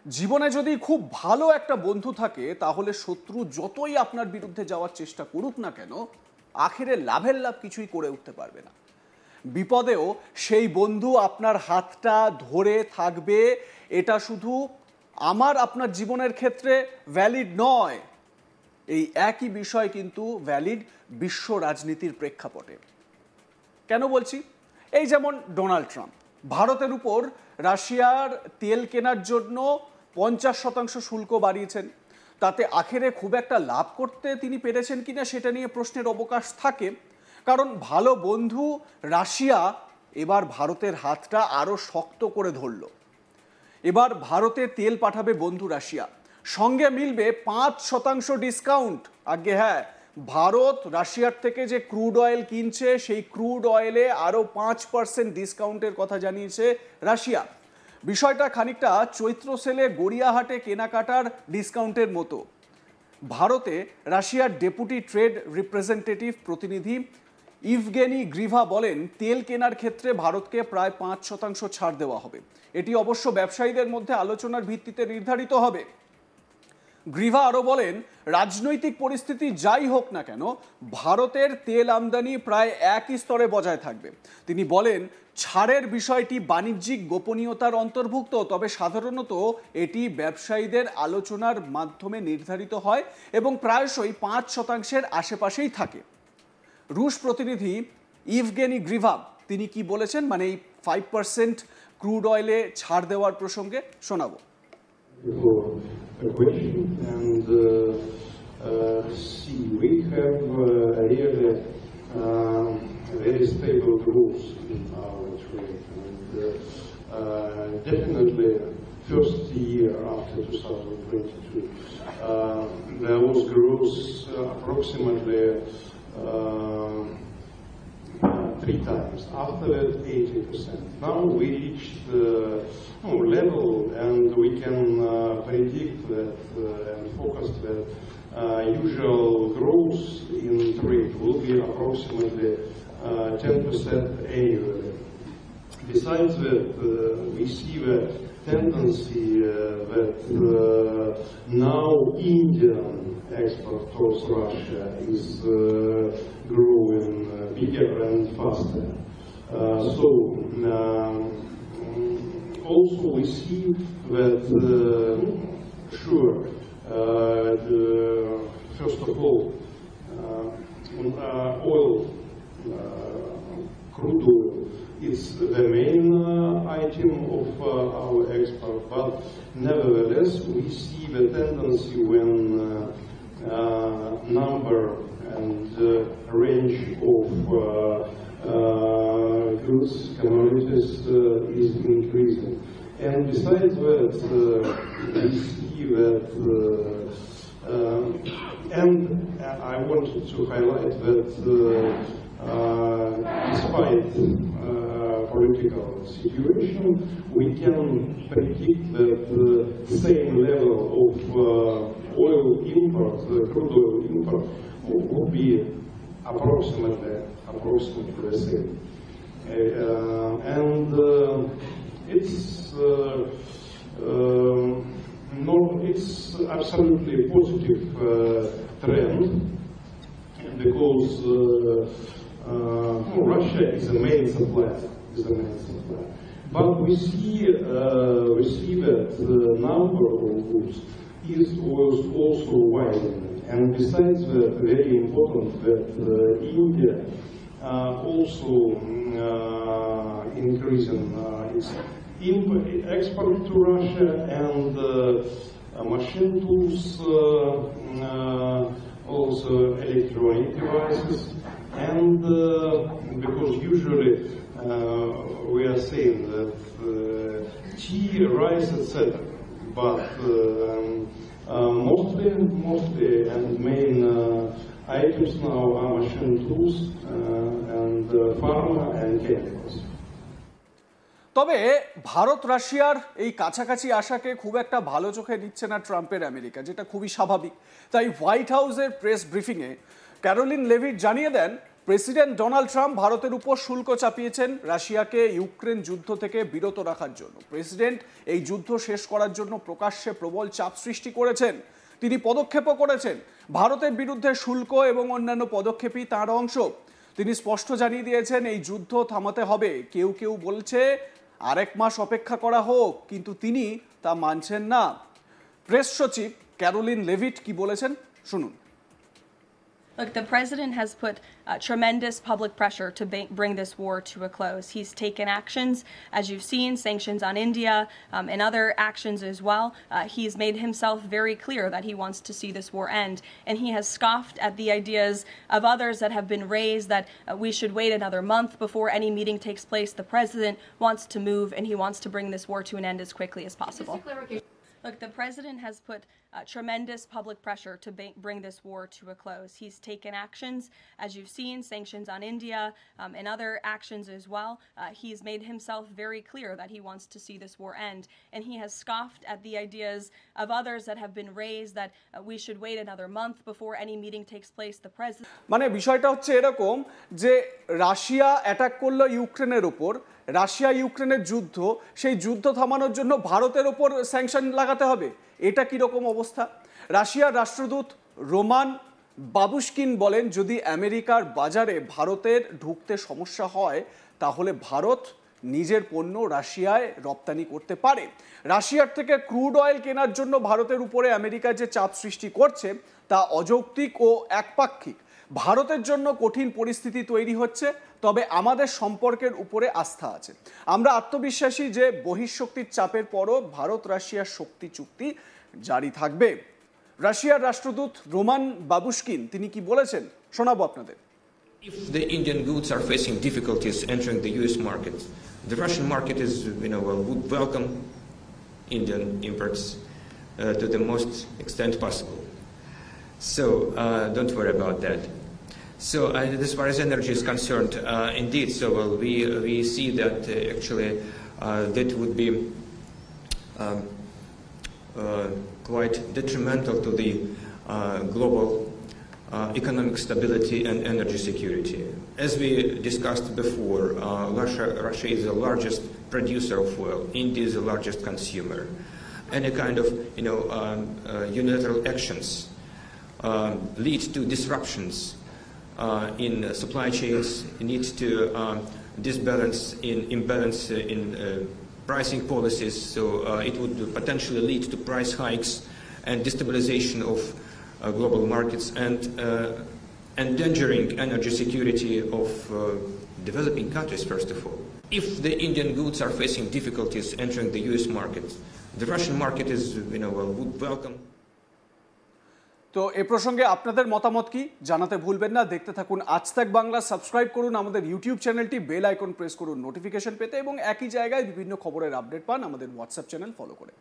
জীবনে যদি খুব ভালো একটা বন্ধু থাকে তাহলে শত্রু যতই আপনার বিরুদ্ধে যাওয়ার চেষ্টা করুক না কেন, আখেরে লাভের লাভ কিছুই করে উঠতে পারবে না। বিপদেও সেই বন্ধু আপনার হাতটা ধরে থাকবে, এটা শুধু আমার আপনার জীবনের ক্ষেত্রে ভ্যালিড নয়, এই একই বিষয় কিন্তু ভ্যালিড বিশ্ব রাজনীতির প্রেক্ষাপটে। কেন বলছি? এই যেমন ডোনাল্ড ট্রাম্প ভারতের উপর রাশিয়ার তেল কেনার জন্য 50% শুল্ক বাড়িয়েছেন। তাতে আখেরে খুব একটা লাভ করতে তিনি পেরেছেন কিনা সেটা নিয়ে প্রশ্নের অবকাশ থাকে, কারণ ভালো বন্ধু রাশিয়া এবার ভারতের হাতটা আরও শক্ত করে ধরল। এবার ভারতে তেল পাঠাবে বন্ধু রাশিয়া, সঙ্গে মিলবে 5% ডিসকাউন্ট। আগে হ্যাঁ, ভারত রাশিয়ার থেকে যে ক্রুড অয়েল কিনছে সেই ক্রুড অয়েলে আরও 5% ডিসকাউন্টের কথা জানিয়েছে রাশিয়া। বিষয়টা খানিকটা চৈত্র সেলে গড়িয়াহাটে কেনাকাটার ডিসকাউন্টের মতো। ভারতে রাশিয়ার ডেপুটি ট্রেড রিপ্রেজেন্টেটিভ প্রতিনিধি ইভগেনি গ্রিভা বলেন, তেল কেনার ক্ষেত্রে ভারতকে প্রায় 5% ছাড় দেওয়া হবে। এটি অবশ্য ব্যবসায়ীদের মধ্যে আলোচনার ভিত্তিতে নির্ধারিত হবে। গ্রিভা আরও বলেন, রাজনৈতিক পরিস্থিতি যাই হোক না কেন ভারতের তেল আমদানি প্রায় একই স্তরে বজায় থাকবে। তিনি বলেন, ছাড়ের বিষয়টি বাণিজ্যিক গোপনীয়তার অন্তর্ভুক্ত, তবে সাধারণত এটি ব্যবসায়ীদের আলোচনার মাধ্যমে নির্ধারিত হয় এবং প্রায়শই 5%-এর আশেপাশেই থাকে। রুশ প্রতিনিধি ইভগেনি গ্রিভা তিনি কি বলেছেন, মানে এই 5% ক্রুড অয়েলে ছাড় দেওয়ার প্রসঙ্গে শোনাবো। See, we have really very stable growth in our trade, and definitely first year after 2022 there was growth approximately 3 times. After that, 80%. Now we reached the level, and we can predict that and focus that usual growth in trade will be approximately 10% annually. Besides that, we see the tendency that now Indian export towards Russia is growing bigger and faster. Also we see that, first of all, oil, crude oil, is the main item of our export, but nevertheless we see the tendency when number and range of goods, commodities is increasing. And besides that, we see that, and I wanted to highlight that despite political situation, we can predict that the same level of oil import, crude oil import, will be approximately the same. It's absolutely positive trend, because Russia is the main supplier. But we see that the number of goods was also widening. And besides that, very important that India also increasing its export to Russia, and machine tools, also electronic devices, and because usually we are saying that tea, rice, etc. But mostly and main items now are machine tools and pharma and chemicals. তবে ভারত রাশিয়ার এই কাছাকাছি আশাকে খুব একটা ভালো চোখে নিচ্ছে না ট্রাম্পের আমেরিকা, যেটা খুবই স্বাভাবিক। তাই হোয়াইট হাউসের প্রেস ব্রিফিংয়ে ক্যারোলিন লেভিট জানিয়ে দেন, প্রেসিডেন্ট ডোনাল্ড ট্রাম্প ভারতের উপর শুল্ক চাপিয়েছেন রাশিয়াকে ইউক্রেন যুদ্ধ থেকে বিরত রাখার জন্য। প্রেসিডেন্ট এই যুদ্ধ শেষ করার জন্য প্রকাশ্যে প্রবল চাপ সৃষ্টি করেছেন। তিনি পদক্ষেপও করেছেন। ভারতের বিরুদ্ধে শুল্ক এবং অন্যান্য পদক্ষেপই তার অংশ। তিনি স্পষ্ট জানিয়ে দিয়েছেন এই যুদ্ধ থামাতে হবে। কেউ কেউ বলছে আরেক মাস অপেক্ষা করা হোক, কিন্তু তিনি তা মানছেন না। প্রেস সচিব ক্যারোলিন লেভিট কি বলেছেন শুনুন। Look, the president has put tremendous public pressure to bring this war to a close. He's taken actions, as you've seen, sanctions on India and other actions as well. He's made himself very clear that he wants to see this war end. And he has scoffed at the ideas of others that have been raised that we should wait another month before any meeting takes place. The president wants to move and he wants to bring this war to an end as quickly as possible. Look, the president has put tremendous public pressure to bring this war to a close. He's taken actions, as you've seen, sanctions on India and other actions as well. He's made himself very clear that he wants to see this war end. And he has scoffed at the ideas of others that have been raised that we should wait another month before any meeting takes place. The president... মানে বিষয়টা হচ্ছে এরকম যে Russia attack করলো ইউক্রেনের উপর, Russia ইউক্রেনের যুদ্ধ, সেই যুদ্ধ থামানোর জন্য ভারতের ওপর স্যাংশন লাগাতে হবে। এটা কিরকম অবস্থা? রাশিয়ার রাষ্ট্রদূত রোমান বাবুশকিন বলেন, যদি আমেরিকার বাজারে ভারতের ঢুকতে সমস্যা হয় তাহলে ভারত নিজের পণ্য রাশিয়ায় রপ্তানি করতে পারে। রাশিয়ার থেকে ক্রুড অয়েল কেনার জন্য ভারতের উপরে আমেরিকা যে চাপ সৃষ্টি করছে তা অযৌক্তিক ও একপাক্ষিক। ভারতের জন্য কঠিন পরিস্থিতি তৈরি হচ্ছে, তবে আমাদের সম্পর্কের উপরে আস্থা আছে। আমরা আত্মবিশ্বাসী যে বহিঃশক্তির চাপের পরও ভারত রাশিয়ার শক্তি চুক্তি জারি থাকবে। রাশিয়ার রাষ্ট্রদূত রোমান বাবুশকিন তিনি কি বলেছেন শোনাবো আপনাদের। If the Indian goods are facing difficulties entering the US market, the Russian market is, would welcome Indian imports to the most extent possible. So don't worry about that. So as far as energy is concerned, indeed, so we see that actually that would be quite detrimental to the global economic stability and energy security. As we discussed before, Russia is the largest producer of oil. India is the largest consumer. Any kind of unilateral actions lead to disruptions in supply chains, lead to imbalance in pricing policies. So it would potentially lead to price hikes and destabilization of global markets and endangering energy security of developing countries, first of all. If the Indian goods are facing difficulties entering the US market, the Russian market is, would welcome. তো এ প্রসঙ্গে আপনাদের মতামত কি জানাতে ভুলবেন না। দেখতে থাকুন আজ তাক বাংলা, সাবস্ক্রাইব করুন আমাদের ইউটিউব চ্যানেলটি, বেল আইকন প্রেস করুন নোটিফিকেশন পেতে, এবং একই জায়গায় বিভিন্ন খবরের আপডেট পান আমাদের হোয়াটসঅ্যাপ চ্যানেল ফলো করে।